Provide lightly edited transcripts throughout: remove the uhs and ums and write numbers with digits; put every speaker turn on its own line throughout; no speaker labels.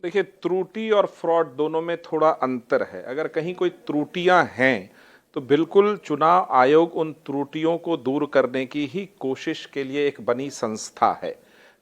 देखिए, त्रुटि और फ्रॉड दोनों में थोड़ा अंतर है। अगर कहीं कोई त्रुटियां हैं, तो बिल्कुल चुनाव आयोग उन त्रुटियों को दूर करने की ही कोशिश के लिए एक बनी संस्था है।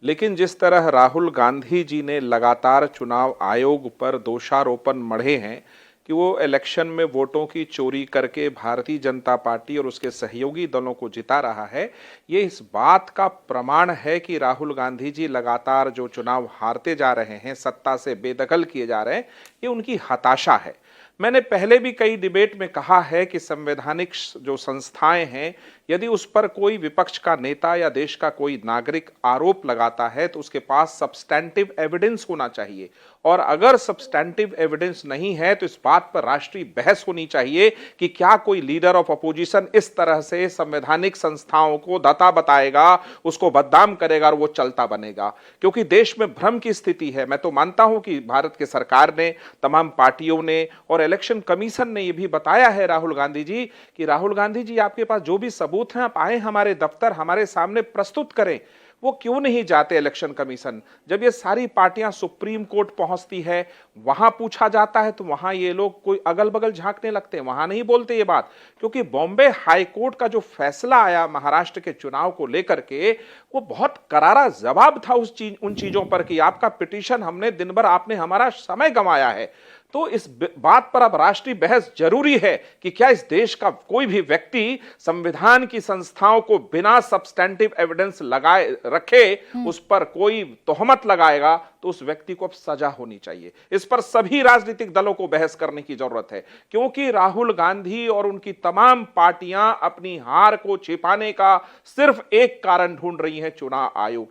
लेकिन जिस तरह राहुल गांधी जी ने लगातार चुनाव आयोग पर दोषारोपण मढ़े हैं कि वो इलेक्शन में वोटों की चोरी करके भारतीय जनता पार्टी और उसके सहयोगी दलों को जिता रहा है, ये इस बात का प्रमाण है कि राहुल गांधी जी लगातार जो चुनाव हारते जा रहे हैं, सत्ता से बेदखल किए जा रहे हैं, ये उनकी हताशा है। मैंने पहले भी कई डिबेट में कहा है कि संवैधानिक जो संस्थाएं हैं, यदि उस पर कोई विपक्ष का नेता या देश का कोई नागरिक आरोप लगाता है तो उसके पास सब्सटैंटिव एविडेंस होना चाहिए, और अगर सब्सटैंटिव एविडेंस नहीं है तो इस बात पर राष्ट्रीय बहस होनी चाहिए कि क्या कोई लीडर ऑफ अपोजिशन इस तरह से संवैधानिक संस्थाओं को दाता बताएगा, उसको बदनाम करेगा और वो चलता बनेगा। क्योंकि देश में भ्रम की स्थिति है। मैं तो मानता हूं कि भारत की सरकार ने, तमाम पार्टियों ने और इलेक्शन कमीशन ने यह भी बताया है राहुल गांधी जी कि राहुल गांधी जी, आपके पास जो भी सबूत हैं आप आए हमारे दफ्तर, हमारे सामने प्रस्तुत करें। वो क्यों नहीं जाते इलेक्शन कमीशन? जब ये सारी पार्टियां सुप्रीम कोर्ट पहुंचती है, वहां पूछा जाता है तो वहां ये लोग कोई अगल बगल झांकने लगते हैं, वहां नहीं बोलते ये बात। क्योंकि बॉम्बे हाई कोर्ट का जो फैसला आया महाराष्ट्र के चुनाव को लेकर के, वो बहुत करारा जवाब था उन चीजों पर कि आपका पिटीशन हमने, दिन भर आपने हमारा समय गंवाया है। तो इस बात पर अब राष्ट्रीय बहस जरूरी है कि क्या इस देश का कोई भी व्यक्ति संविधान की संस्थाओं को बिना सब्सटैंटिव एविडेंस लगाए रखे उस पर कोई तोहमत लगाएगा तो उस व्यक्ति को अब सजा होनी चाहिए। इस पर सभी राजनीतिक दलों को बहस करने की जरूरत है, क्योंकि राहुल गांधी और उनकी तमाम पार्टियां अपनी हार को छिपाने का सिर्फ एक कारण ढूंढ रही हैं, चुनाव आयोग।